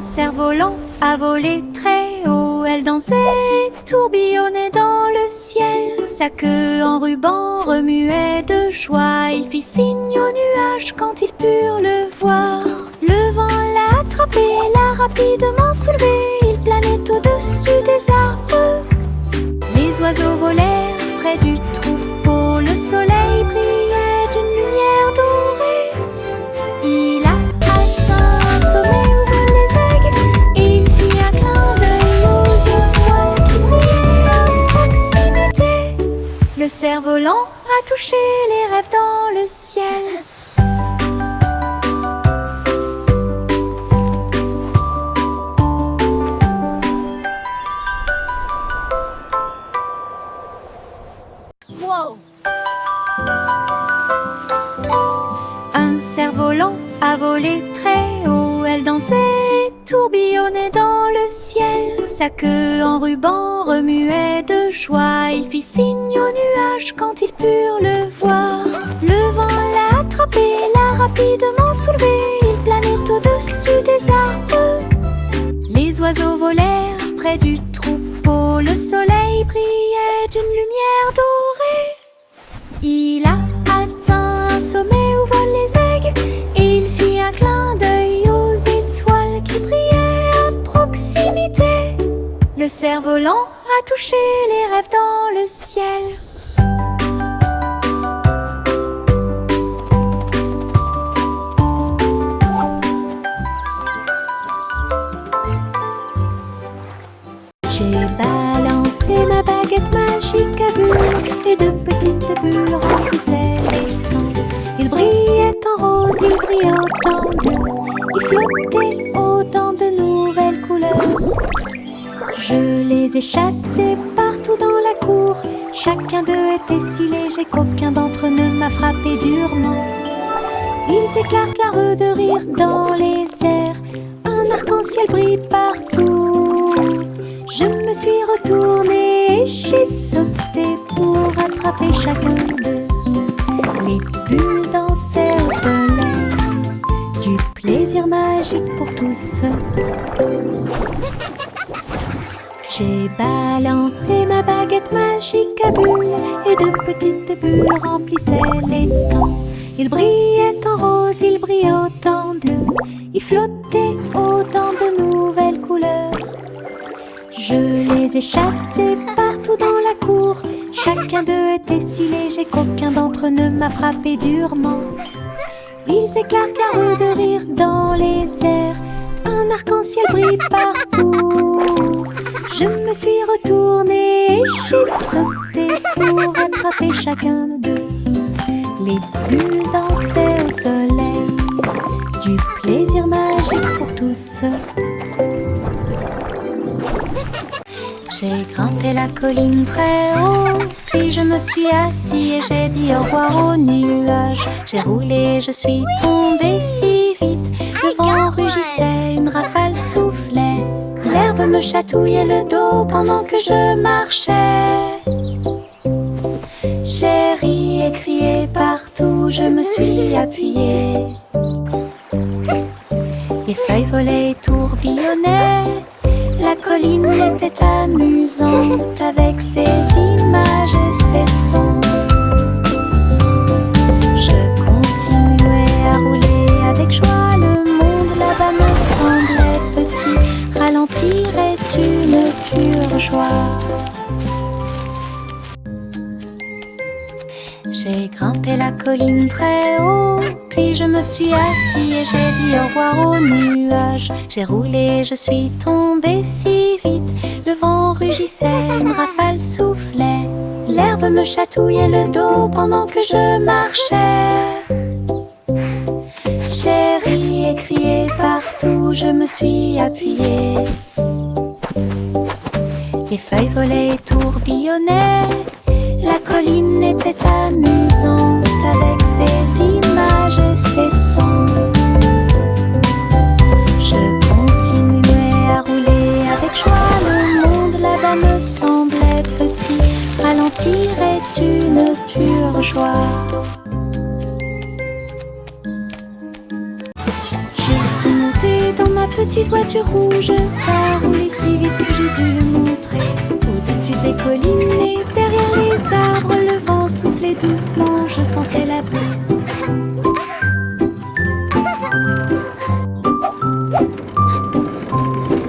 cerf-volant a volé très haut. Elle dansait, tourbillonnait dans le ciel. Sa queue en ruban remuait de joie. Il fit signe aux nuages quand ils purent le voir. Le vent l'a attrapé, l'a rapidement soulevé. Il planait au-dessus des arbres. Les oiseaux volèrent près du troupeau. Le soleil brillait d'une lumière dorée. Il a atteint un sommet où volent les aigues. Il fit un clin d'œil aux étoiles qui brillaient à proximité. Le cerf-volant a touché les rêves dans le ciel. Un cerf-volant a volé très haut. Elle dansait, tourbillonnait dans le ciel. Sa queue en ruban remuait de joie. Il fit signe aux nuages quand ils purent le voir. Le vent l'a attrapé, l'a rapidement soulevé. Il planait au-dessus des arbres. Les oiseaux volèrent près du troupeau. Le soleil brillait d'une lumière dorée. Il a atteint un sommet où volent les aigues. Il fit un clin d'œil aux étoiles qui brillaient à proximité. Le cerf-volant a touché les rêves dans le ciel. J'ai balancé ma baguette magique à bulles et de petites bulles remplissaient l'étang. Il brillait en rose, il brillait en bleu, il flottait autant de nouvelles couleurs. Je les ai chassés partout dans la cour. Chacun d'eux était si léger qu'aucun d'entre eux ne m'a frappé durement. Ils éclatent la rue de rire dans les airs. Un arc-en-ciel brille partout. Je me suis retournée et j'ai sauté pour attraper chacun d'eux. Les bulles dansaient au soleil, du plaisir magique pour tous. J'ai balancé ma baguette magique à bulles et de petites bulles remplissaient l'étang. Il brillait en rose, il brillait en bleu, il flottait autant de nouvelles couleurs. Je les ai chassés partout dans la cour. Chacun d'eux était si léger qu'aucun d'entre eux ne m'a frappé durement. Ils éclatent la rue de rire dans les airs. Un arc-en-ciel brille partout. Je me suis retournée et j'ai sauté pour attraper chacun d'eux. Les bulles dansaient au soleil, du plaisir magique pour tous. J'ai grimpé la colline très haut, puis je me suis assis et j'ai dit au revoir aux nuages. J'ai roulé, je suis tombée si vite, le vent rugissait, une rafale soufflait. L'herbe me chatouillait le dos pendant que je marchais. J'ai ri et crié partout, je me suis appuyée. Les feuilles volaient et tourbillonnaient. La colline était amusante avec ses images et ses sons. Je continuais à rouler avec joie. Le monde là-bas me semblait petit. Ralentir est une pure joie. J'ai grimpé la colline très haut, puis je me suis assis et j'ai dit au revoir aux nuages. J'ai roulé, je suis tombée si vite, le vent rugissait, une rafale soufflait. L'herbe me chatouillait le dos pendant que je marchais. J'ai ri et crié partout, je me suis appuyée. Les feuilles volaient et tourbillonnaient. La colline était amusante avec ses images et ses sons. Je continuais à rouler avec joie. Le monde là-bas me semblait petit. Ralentir est une pure joie. Je suis montée dans ma petite voiture rouge. Ça roulait si vite que j'ai dû le montrer. Au-dessus des collines et derrière les arbres, le vent soufflait doucement, je sentais la brise.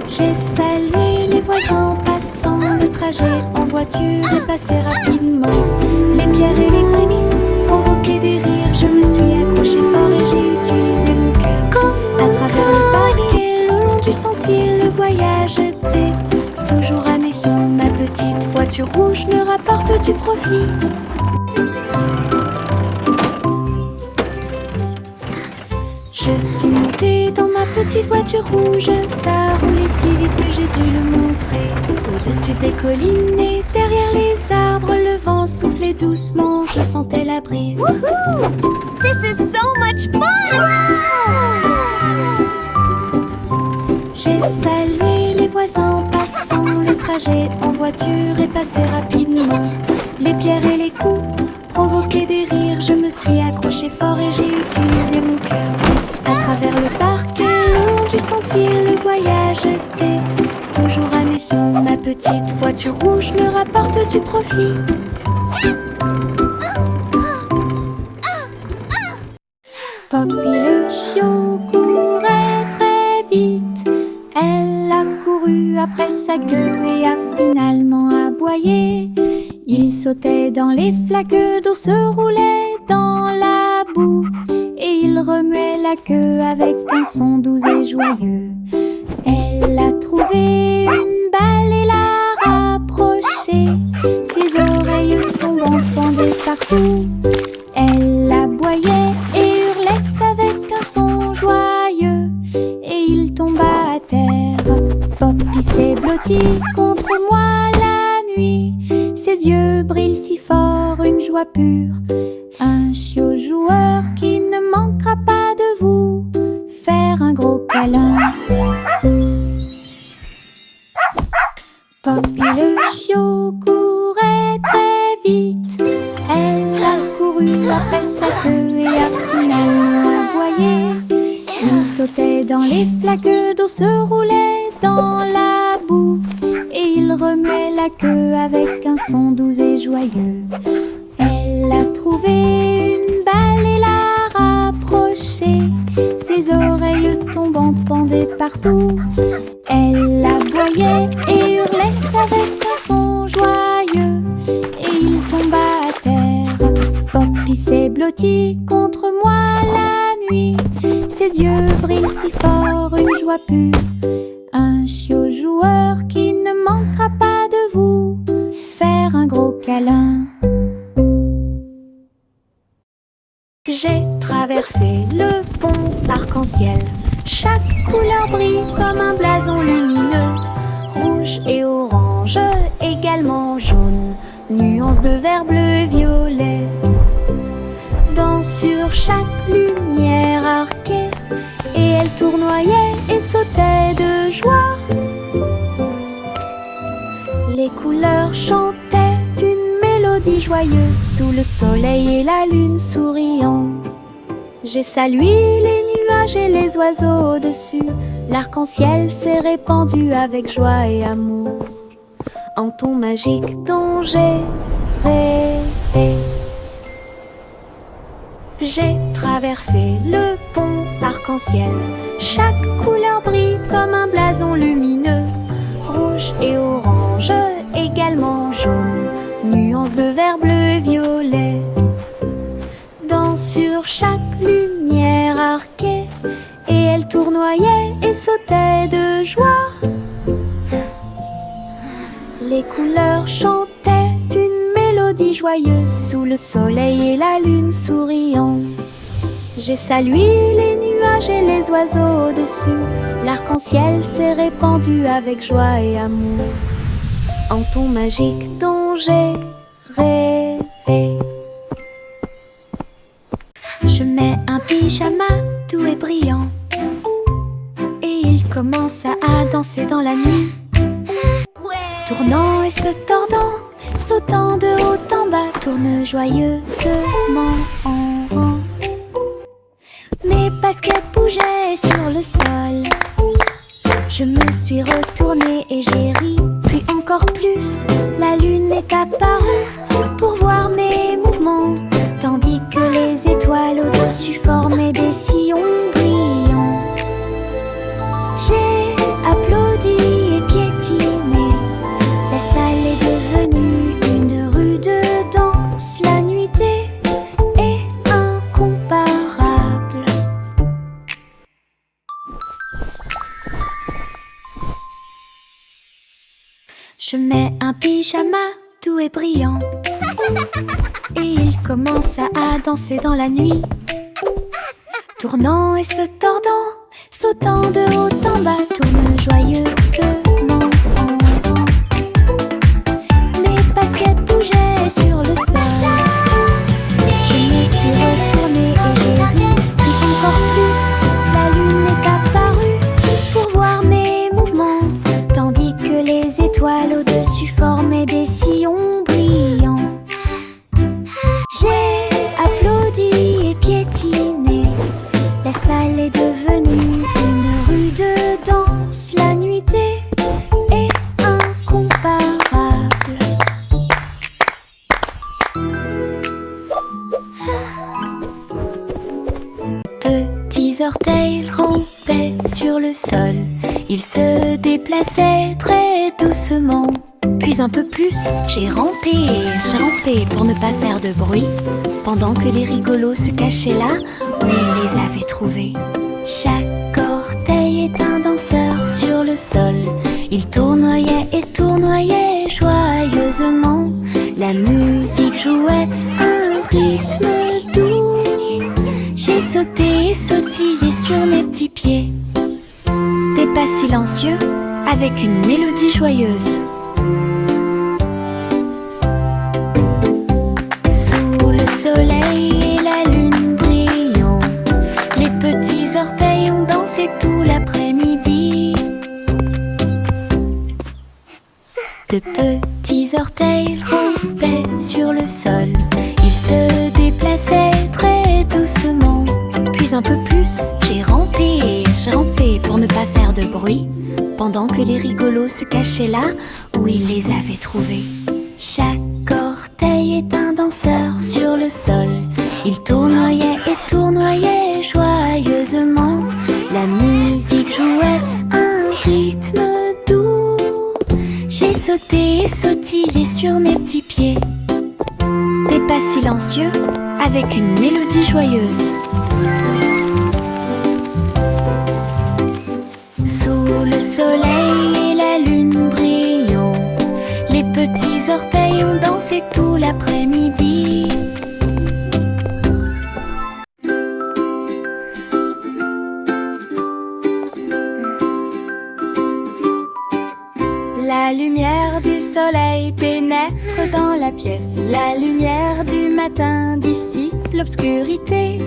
J'ai salué les voisins passant, le trajet en voiture est passé rapidement. Les pierres et les coups provoquaient des rires, je me suis accroché fort et j'ai utilisé mon cœur. À travers le parc et le long du sentier, le voyage était toujours à mission. Ma petite voiture rouge me rapporte du profit. Je suis montée dans ma petite voiture rouge. Ça roulait si vite que j'ai dû le montrer. Au-dessus des collines et derrière les arbres, le vent soufflait doucement, je sentais la brise. Woohoo! This is so much fun! J'ai salué les voisins passant, le trajet en voiture est passé rapidement. Les pierres et les coups provoquaient des rires, je me suis accroché fort et j'ai utilisé mon cœur. À travers le parc et le long du sentier, le voyage était toujours à mission. Ma petite voiture rouge me rapporte du profit. Poppy le chiot courait très vite. Elle a couru après sa queue et a finalement aboyé. Il sautait dans les flaques d'eau, se roulait dans la boue. Et il remuait la queue avec un son doux et joyeux. Elle a trouvé une balle et l'a rapprochée. Ses oreilles tombant pendaient partout. Elle aboyait et hurlait avec un son joyeux. Et il tomba à terre. Poppy s'est blottie contre moi la nuit. Ses yeux brillent si fort, une joie pure. Un chiot joueur qui ne manquera pas de vous faire un gros câlin. Poppy le chiot courait très vite. Elle a couru après sa queue et a finalement aboyé. Il sautait dans les flaques d'eau, se roulait dans la boue. Et il remuait la queue avec un son doux et joyeux. Elle a trouvé une balle et l'a rapprochée. Ses oreilles tombantes pendaient partout. Elle aboyait et hurlait avec un son joyeux. Et il tomba à terre. Poppy s'est blottie contre moi la nuit. Ses yeux brillent si fort, une joie pure. Un chiot joueur qui ne manquera pas de vous faire un gros câlin. J'ai traversé le pont arc-en-ciel. Chaque couleur brille comme un blason lumineux. Rouge et orange, également jaune. Nuances de vert, bleu et violet. Sur chaque lumière arquée. Et elle tournoyait et sautait de joie. Les couleurs chantaient une mélodie joyeuse sous le soleil et la lune souriant. J'ai salué les nuages et les oiseaux au-dessus. L'arc-en-ciel s'est répandu avec joie et amour en ton magique dont j'ai rêvé. J'ai traversé le pont arc-en-ciel. Chaque couleur brille comme un blason lumineux. Rouge et orange, également jaune. Nuances de vert, bleu et violet. Sur chaque lumière arquée. Et elle tournoyait et sautait de joie. Les couleurs chantaient une mélodie joyeuse sous le soleil et la lune souriant. J'ai salué les nuages et les oiseaux au-dessus. L'arc-en-ciel s'est répandu avec joie et amour en ton magique dont j'ai rêvé. Je mets un pyjama doux et brillant et il commence à danser dans la nuit. Tournant et se tordant, sautant de haut en bas, tourne joyeusement en rond. Mes baskets bougeaient sur le sol Je me suis retournée et j'ai ri, puis encore plus. La lune est apparue pour voir mes mouvements, tandis que les étoiles au-dessus formaient des sillons brillants. J'ai applaudi et piétiné. La salle est devenue une rue de danse. La nuitée est incomparable. Je mets un pyjama doux et brillant et il commence à danser dans la nuit, tournant et se tordant, sautant de haut en bas, tourne joyeusement. Mes baskets bougeaient sur le sol. Je me suis retournée et j'ai ri, puis encore plus. La lune est apparue pour voir mes mouvements, tandis que les étoiles au-dessus formaient des sillons brillants. J'ai applaudi et piétiné. La salle est devenue une rue de danse. La nuitée est incomparable. Petits orteils rampaient sur le sol. Ils se déplaçaient très doucement. Puis un peu plus, j'ai rampé pour ne pas faire de bruit, pendant que les rigolos se cachaient là où ils les avaient trouvés. Chaque orteil est un danseur sur le sol. Il tournoyait et tournoyait joyeusement. La musique jouait un rythme doux. J'ai sauté et sautillé sur mes petits pieds. Des pas silencieux avec une mélodie joyeuse. Sous le soleil et la lune brillant, les petits orteils ont dansé tout l'après-midi. De petits orteils rampaient sur le sol. Ils se déplaçaient très doucement. Puis un peu plus, j'ai rampé pour ne pas faire de bruit, pendant que les rigolos se cachaient là où ils les avaient trouvés. Chaque orteil est un danseur sur le sol. Il tournoyait et tournoyait joyeusement. La musique jouait un rythme doux. J'ai sauté et sautillé sur mes petits pieds. Des pas silencieux avec une mélodie joyeuse. Sous le soleil et la lune brillant, les petits orteils ont dansé tout l'après-midi. La lumière du soleil pénètre dans la pièce. La lumière du matin dissipe l'obscurité.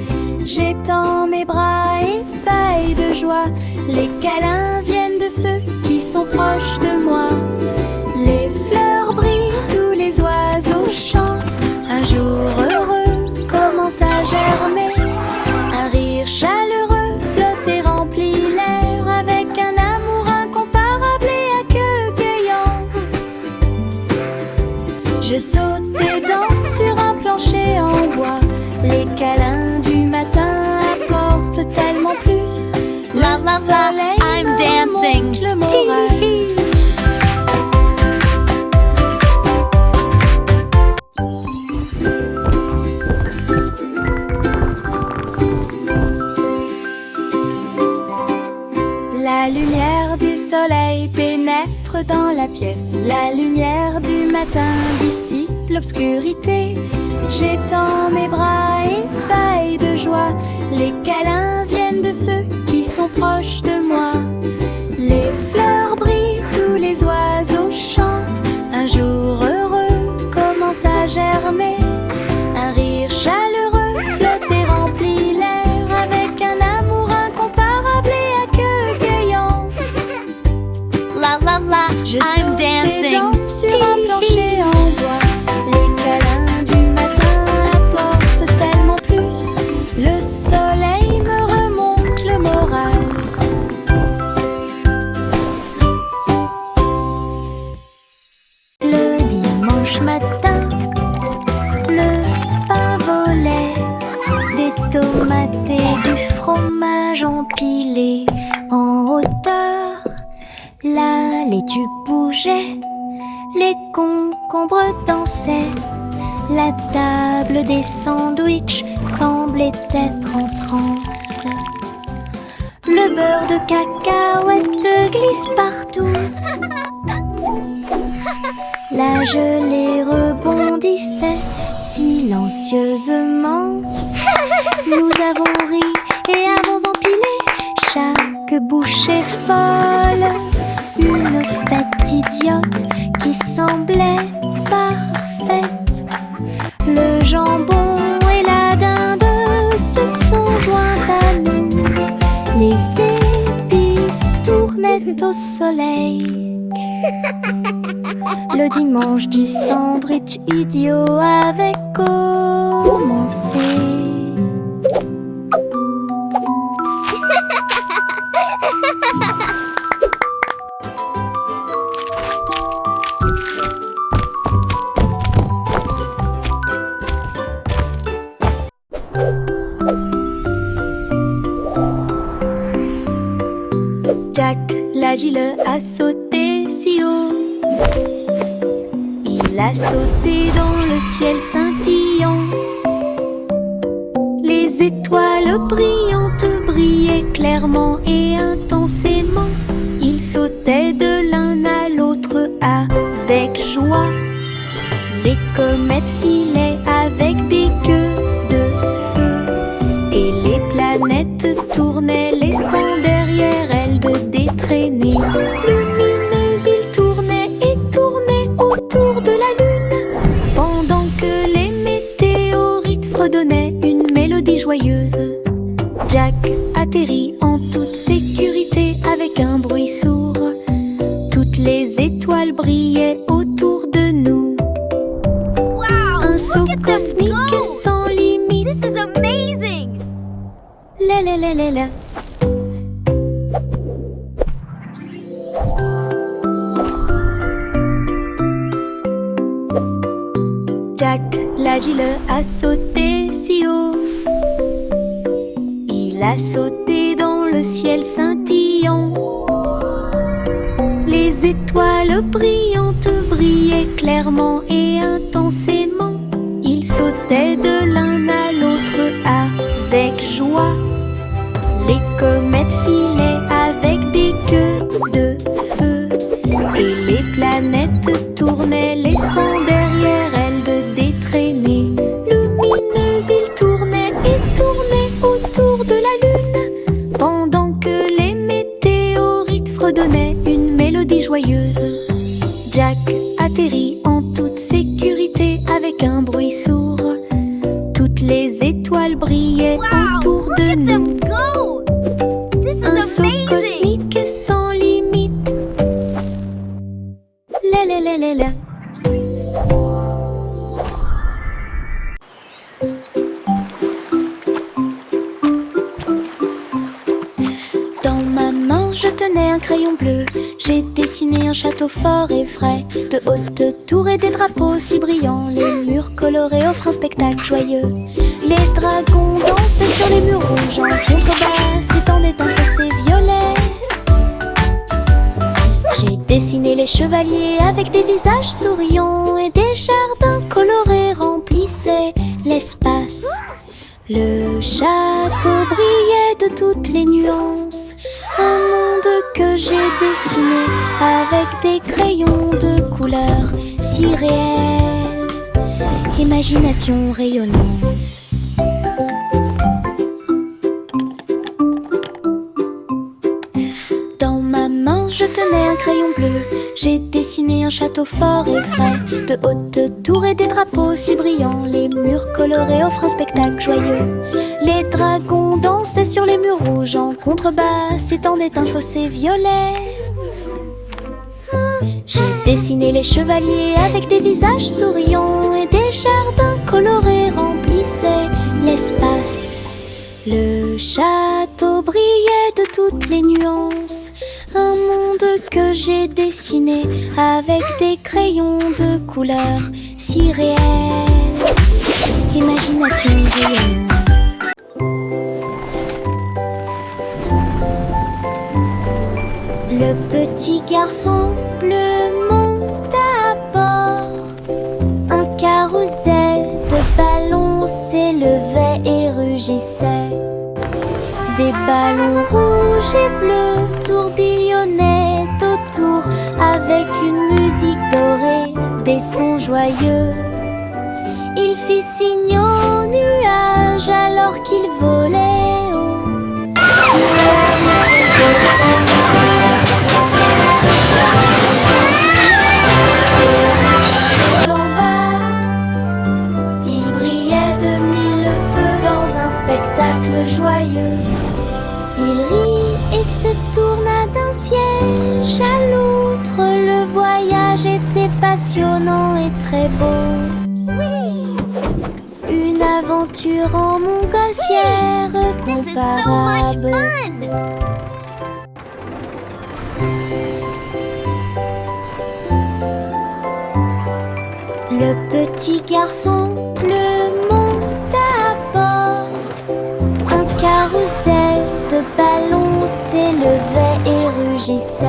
J'étends mes bras ébahis de joie. Les câlins viennent de ceux qui sont proches de moi. Les fleurs brillent, tous les oiseaux chantent. Un jour heureux commence à germer. Un rire chaleureux flotte et remplit l'air, avec un amour incomparable et accueillant. Je saute et danse sur un plancher en bois. Les câlins du matin apportent tellement plus. La la la, I'm dancing. Le moral. La lumière du soleil pénètre dans la pièce. La lumière du matin dissipe l'obscurité. J'étends mes bras ébahis de joie. Les câlins viennent de ceux qui sont proches de moi. Les fleurs brillent, tous les oiseaux chantent. Un jour heureux commence à germer. Un rire chaleureux flotte et remplit l'air, avec un amour incomparable et accueillant. La la la, Je I'm saute et dancing. danse sur un plancher en bois. Les câlins du matin apportent tellement plus. Le soleil me remonte le moral. et du fromage empilé en hauteur. La laitue bougeait, les concombres dansaient. La table des sandwichs semblait être en transe. Le beurre de cacahuète glisse partout. La gelée rebondissait silencieusement. Nous avons ri et avons empilé chaque bouchée folle. Une fête idiote qui semblait parfaite. Le jambon et la dinde se sont joints à nous. Les épices tournaient au soleil. Le dimanche du sandwich idiot avait commencé. Jack l'agile a sauté si haut. Il a sauté dans le ciel scintillant. Les étoiles brillantes brillaient clairement et intensément. Il sautait de l'un à l'autre avec joie. Les comètes filaient avec des queues de feu. Et les planètes tournaient, laissant derrière elles de traînées lumineuses. Il tournait et tournait autour de la lune, pendant que les météorites fredonnaient une mélodie joyeuse. Jack atterrit en toute sécurité avec un bruit sourd. Toutes les étoiles brillaient autour de nous. Wow! Un saut cosmique sans limite. This is amazing! La la la la la. Jack l'agile a sauté si haut. Il a sauté dans le ciel scintillant. Les étoiles brillantes brillaient clairement et intensément. Il sautait de l'un à l'autre avec joie. Les comètes filaient avec des queues de feu. Et les planètes tournaient, laissant derrière elles de traînées lumineuses. Il tournait et tournait autour de la lune, pendant que les météorites fredonnaient une mélodie joyeuse. Jack atterrit en toute sécurité avec un bruit sourd. Toutes les étoiles brillaient Wow! autour Look de at nous. them go! This Un is saut amazing! cosmique sans limite. La la la la la. Dans ma main, je tenais un crayon bleu. J'ai dessiné un château fort et frais, de hautes tours et des drapeaux si brillants. Les murs colorés offrent un spectacle joyeux. Les dragons dansaient sur les murs rouges. En contrebas s'étendait un fossé violet. J'ai dessiné les chevaliers avec des visages souriants, et des jardins colorés remplissaient l'espace. Le château brillait de toutes les nuances. Un monde que j'ai dessiné avec des crayons de couleurs si réels. Imagination rayonnante. Dans ma main, je tenais un crayon bleu. J'ai dessiné un château fort et frais, de hautes tours et des drapeaux si brillants. Les murs colorés offrent un spectacle joyeux. Les dragons dansaient sur les murs rouges. En contrebas s'étendait un fossé violet. J'ai dessiné les chevaliers avec des visages souriants, et des jardins colorés remplissaient l'espace. Le château brillait de toutes les nuances. Un monde que j'ai dessiné avec des crayons de couleurs si réels. Imagination brillante. Le petit garçon bleu monte à bord. Un carrousel de ballons s'élevait et rugissait. Des ballons rouges et bleus tourbillonnaient autour avec une musique dorée, des sons joyeux. Il fit signe aux nuages alors qu'il volait haut. D'en bas, il brillait de mille feux dans un spectacle joyeux. Il rit et se tourna d'un siège à l'autre. Le voyage était passionnant et très beau. Une aventure en montgolfière This is so much comparable. fun! Le petit garçon bleu monte à bord. Un carrousel de ballons s'élevait et rugissait.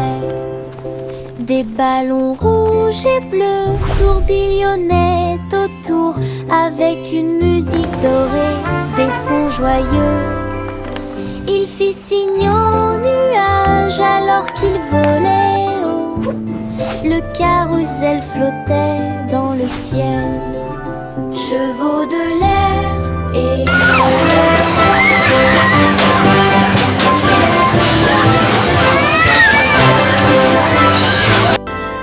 Des ballons rouges et bleus tourbillonnaient autour avec une musique dorée, des sons joyeux. Il fit signe aux nuages alors qu'il volait haut. Le carrousel flottait dans le ciel. Chevaux de l'air et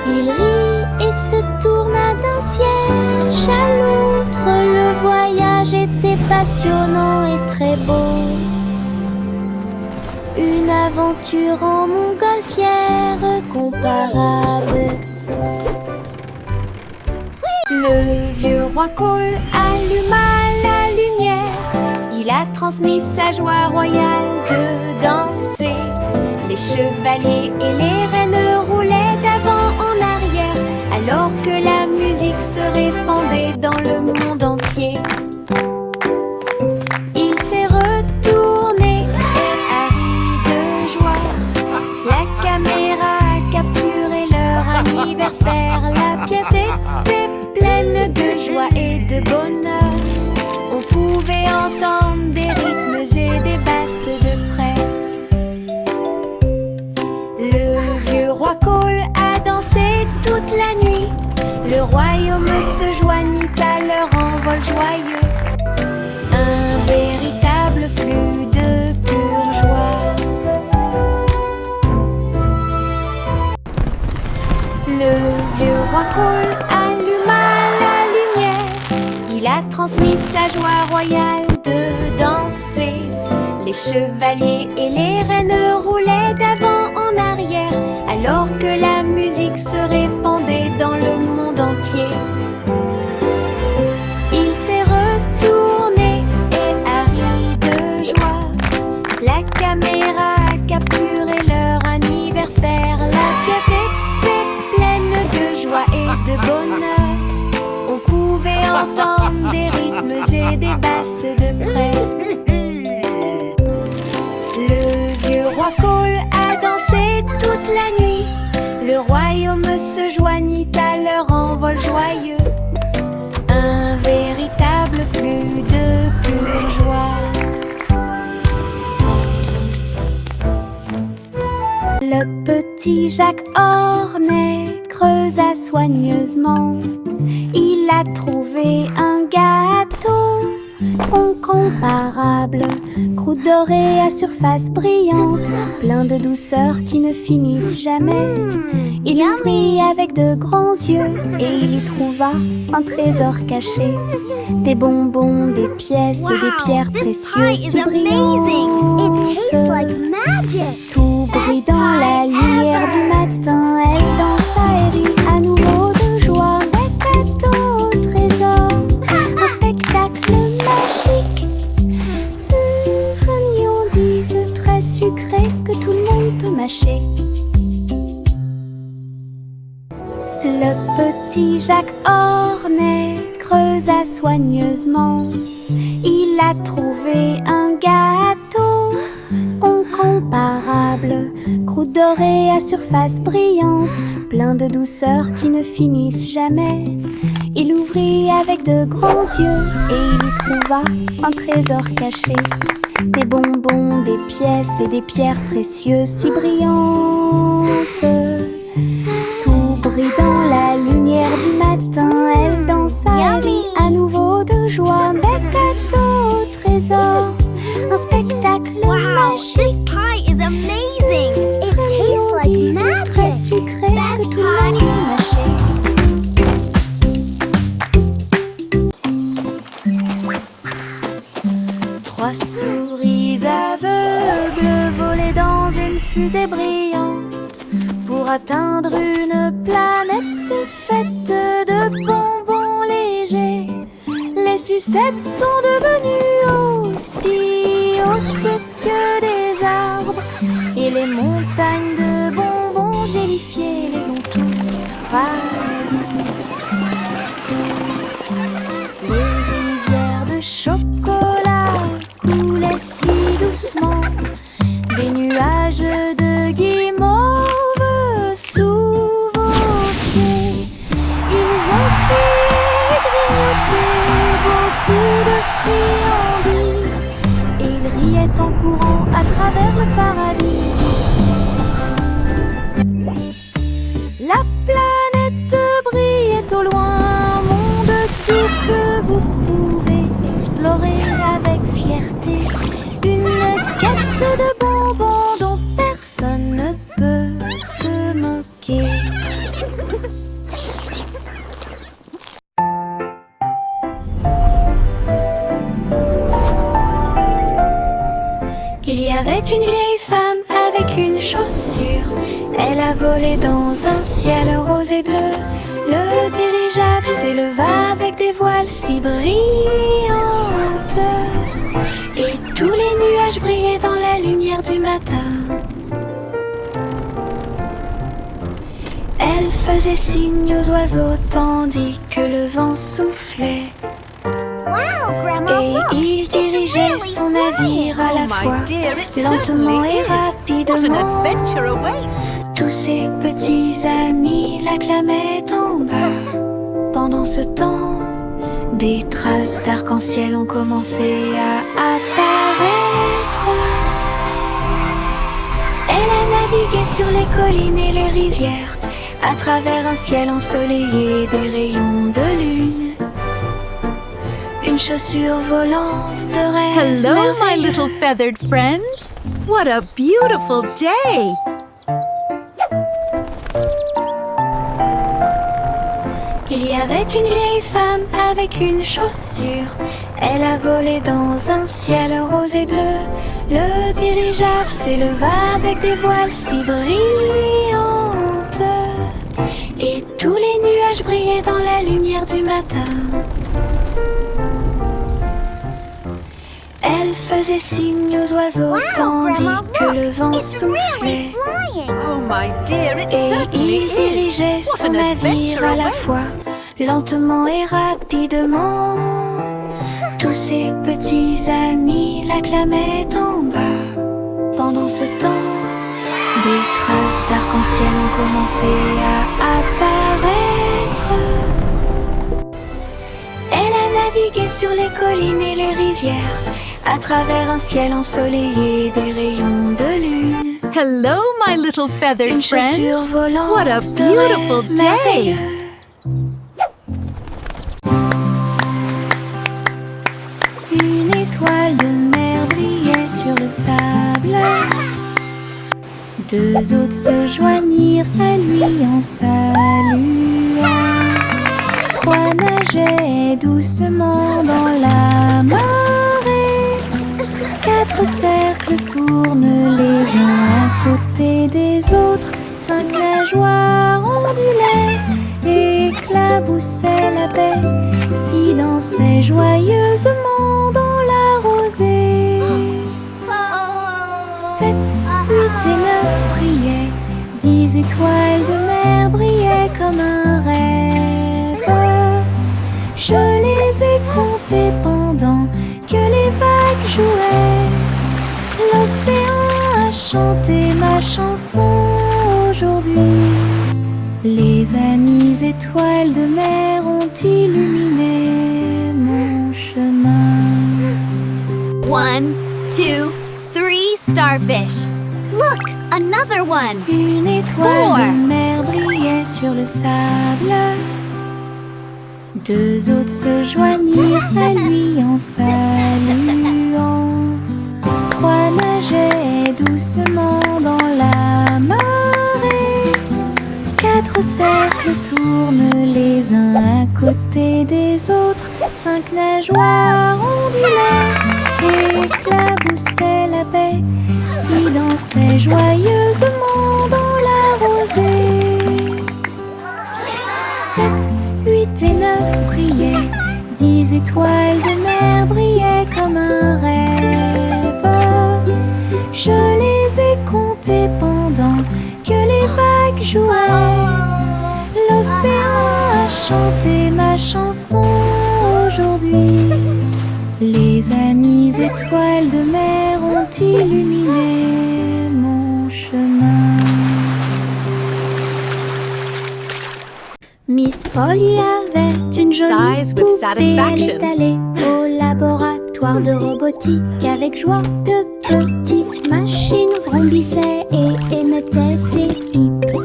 il rit et se tourna d'un siège à l'autre. Le voyage était passionnant et très beau. Une aventure en montgolfière comparable. Le vieux roi Cole alluma la lumière. Il a transmis sa joie royale de danser. Les chevaliers et les reines roulaient d'avant en arrière, alors que la musique se répandait dans le monde entier. Il s'est retourné et a ri de joie. La caméra a capturé leur anniversaire. La pièce était pleine de joie et de bonheur. On pouvait entendre des rythmes et des basses de près. Le vieux roi Cole a dansé toute la nuit. Le royaume se joignit à leur envol joyeux. Un véritable flux de pure joie. Le vieux roi Cole alluma la lumière. Il a transmis sa joie royale de danser. Les chevaliers et les reines roulaient d'avant en arrière, alors que la musique se répandait dans le monde entier. Il s'est retourné et a ri de joie. La caméra a capturé leur anniversaire. La pièce était pleine de joie et de bonheur. On pouvait entendre des rythmes et des basses de près. Le vieux roi Cole a dansé toute la nuit. Le royaume se joignit à leur envol joyeux. Un véritable flux de pure joie. Le petit Jacques Hornet creusa soigneusement. Il a trouvé un gâteau incomparable, croûte dorée à surface brillante, plein de douceur qui ne finissent jamais. Il ouvrit avec de grands yeux et il y trouva un trésor caché. Des bonbons, des pièces et des pierres This pie précieuses is si amazing! It tastes like brillantes. magic! Tout brille dans la lumière du matin. Elle dansa et rit à nouveau de joie. Des gâteaux au trésor, un spectacle magique. Un friandise très sucrée que tout le monde peut mâcher. Le petit Jacques Hornet creusa soigneusement. Il a trouvé un gâteau incomparable, Émeraude dorée à surface brillante, plein de douceur qui ne finissent jamais. Il ouvrit avec de grands yeux et il y trouva un trésor caché. Des bonbons, des pièces et des pierres précieuses si brillantes. Tout brille dans la lumière du matin. Elle dansa et rit à nouveau de joie. Bec, gâteau, trésor, un spectacle Wow, magique. this pie is amazing. It tastes like Très magic. sucré Best que tout le monde pie. mâchait. Trois souris aveugles volaient dans une fusée brillante pour atteindre une planète faite de bonbons légers. Les sucettes sont devenues aussi hautes que des arbres et les montagnes de bonbons gélifiés les ont tous ravis. Les rivières de chocolat coulaient si doucement, des nuages de guimauve sous vos pieds. Ils ont crié et grignoté beaucoup de friandises, et ils riaient en courant à travers le paradis du son. La planète brillait au loin, monde tout que vous pouvez explorer avec fierté. Une quête de bonbons dont personne ne peut se moquer. Il y avait une vieille femme avec une chaussure. Elle a volé dans un ciel rose et bleu. Le dirigeable s'éleva avec des voiles si brillantes. Et tous les nuages brillaient dans la lumière du matin. Elle faisait signe aux oiseaux tandis que le vent soufflait. Wow, Grandma, Et look. il dirigeait really son navire à la Oh, fois, my dear, it lentement certainly et is. What an rapidement. adventure awaits. Tous ses petits amis l'acclamaient en bas. Pendant ce temps, des traces d'arc-en-ciel ont commencé à apparaître. Elle a navigué sur les collines et les rivières, à travers un ciel ensoleillé des rayons de lune. Une chaussure volante de rêve Hello, my merveilleux. little feathered friends. What a beautiful day. Il y avait une vieille femme avec une chaussure. Elle a volé dans un ciel rose et bleu. Le dirigeable s'éleva avec des voiles si brillantes. Et tous les nuages brillaient dans la lumière du matin. Elle faisait signe aux oiseaux Wow, tandis Grandma, que look. le vent It's really soufflait. flying. Oh, my dear, it Et certainly il dirigeait is. What son an navire adventure à la awaits. fois, lentement et rapidement. Tous ses petits amis l'acclamaient en bas. Pendant ce temps, des traces d'arc-en-ciel ont commencé à apparaître. Elle a navigué sur les collines et les rivières, à travers un ciel ensoleillé des rayons de lune. Hello, my little feathered Une chaussure friends. volante What a de beautiful rêve day. merveilleux. Une étoile de mer brillait sur le sable. Deux autres se joignirent à lui en saluant. Trois nageaient doucement dans la marée. Quatre cercles tournent les uns à côté des autres. Cinq nageoires ondulaient et éclaboussaient la baie. Six dansaient joyeusement dans la rosée. Sept, huit et neuf brillaient. 10 étoiles de mer brillaient comme un rêve. Je les ai comptées pendant que les vagues jouaient. L'océan a chanter ma chanson aujourd'hui. Les amies étoiles de mer ont illuminé mon chemin. 1, 2, 3 starfish. Look, another one. Une étoile 4. de mer brillait sur le sable. 2 autres se joignirent à lui en saluant. 3 nageaient doucement dans la marée. 4 cercles tournent les uns à côté des autres. 5 nageoires ondulaient et éclaboussaient la baie. 6 dansaient joyeusement dans la rosée. 7, 8 et 9 brillaient. 10 étoiles de mer brillaient comme un rêve. Je les ai comptées pendant que les vagues jouaient. L'océan a chanté ma chanson aujourd'hui. Les amies étoiles de mer ont illuminé mon chemin. Miss Polly avait une jolie Sighs with poupée. satisfaction. Elle est allée au laboratoire de robotique. Avec joie, de petites machines vrombissaient et émettaient des pipes.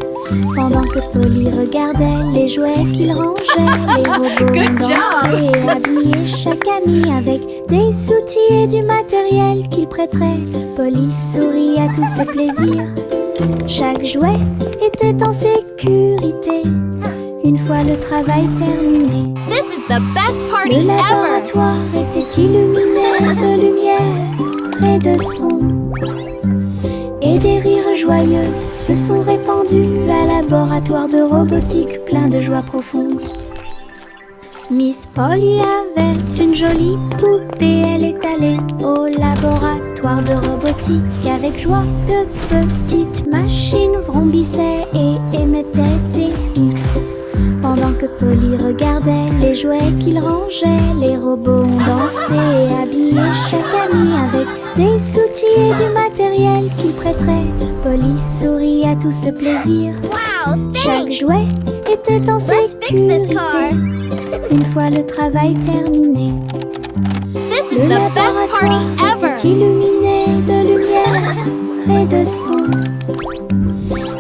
Pendant que Polly regardait les jouets qu'il rangeait, les robots Good dansaient et habillaient chaque ami avec des outils et du matériel qu'il prêterait. Polly sourit à tout ce plaisir. Chaque jouet était en sécurité. Une fois le travail terminé, This is the best party le ever. laboratoire était illuminé de lumière et de son. Et des rires joyeux se sont répandus à laboratoire de robotique plein de joie profonde. Miss Polly avait une jolie poupée. Elle est allée au laboratoire de robotique. Avec joie, de petites machines vrombissaient et émettaient des pipes. Pendant que Polly regardait les jouets qu'il rangeait, les robots ont dansé et habillé chaque ami avec des outils et du matériel qu'il prêterait. Polly sourit à tout ce plaisir. Wow, Chaque thanks. jouet était en Let's fix this sécurité. car. Une fois le travail terminé, This is le the best party laboratoire ever. était illuminé de lumière et de son.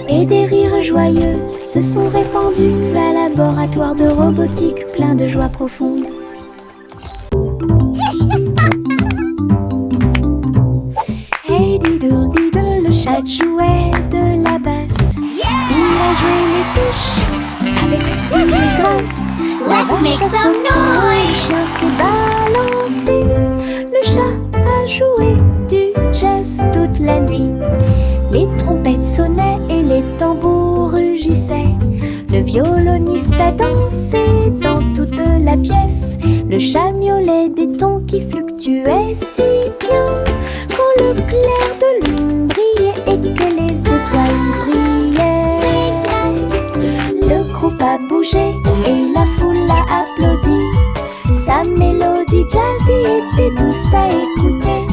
Et des rires joyeux se sont répandus à laboratoire de robotique plein de joie profonde. Hey diddle diddle, le chat jouait de la basse. Il a joué les touches avec style et grâce. La Let's make vache a some sauté, le chien s'est balancé. Le chat a joué du jazz toute la nuit. Les trompettes sonnaient et les tambours rugissaient. Le violoniste a dansé dans toute la pièce. Le chat miaulait des tons qui fluctuaient si bien. Quand le clair de lune brillait et que les étoiles brillaient, le groupe a bougé et la foule a applaudi. Sa mélodie jazzy était douce à écouter.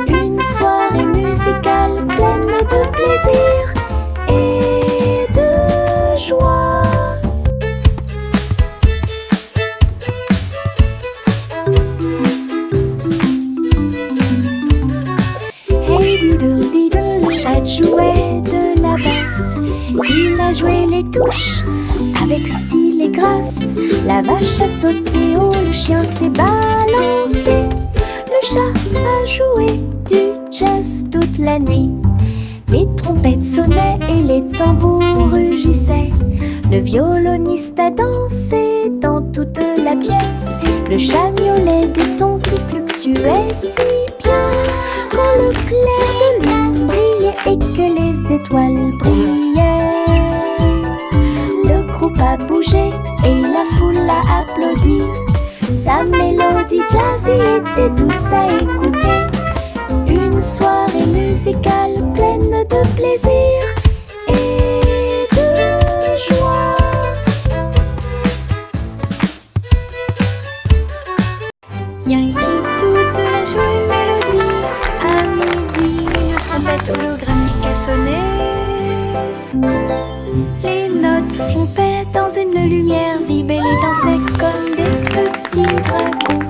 Une soirée musicale pleine de plaisir et de joie. Hey diddle diddle, le chat jouait de la basse. Il a joué les touches avec style et grâce. La vache a sauté haut, le chien s'est balancé. Le chat a joué du jazz toute la nuit. Les trompettes sonnaient et les tambours rugissaient. Le violoniste a dansé dans toute la pièce. Le chat miaulait des tons qui fluctuaient si bien. Quand le clair de lune brillait et que les étoiles brillaient, le groupe a bougé et la foule a applaudi. Sa mélodie jazzy était douce à écouter. Une soirée musicale pleine de plaisir et de joie. Yankee toute la joie une mélodie. À midi, une trompette holographique. sonner. Les notes flompaient dans une lumière vive et les danses naissaient comme des petits dragons.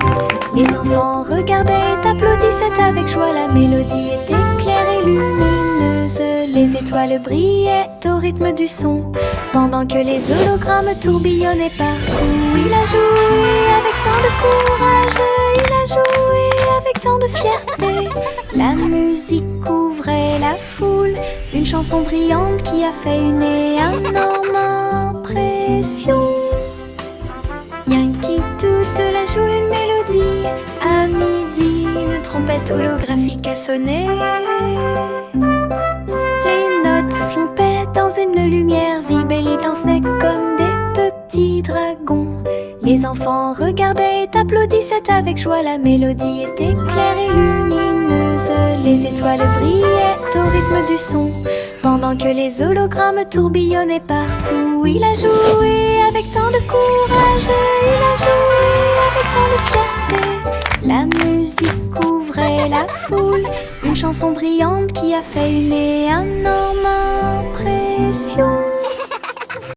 Les enfants regardaient et applaudissaient avec joie. La mélodie était claire et lumineuse. Les étoiles brillaient au rythme du son, pendant que les hologrammes tourbillonnaient partout. Il a joué avec tant de courage, il a joué avec tant de fierté. La musique couvrait la foule, une chanson brillante qui a fait une énorme impression. Yankee toute la joue une mélodie. À midi, une trompette holographique a sonné. Les notes flompaient dans une lumière vive et les danses naissaient comme des petits dragons. Les enfants regardaient et applaudissaient avec joie. La mélodie était claire et lumineuse. Les étoiles brillaient au rythme du son, pendant que les hologrammes tourbillonnaient partout. Il a joué avec tant de courage, il a joué avec tant de fierté. La musique couvrait la foule, une chanson brillante qui a fait une énorme impression.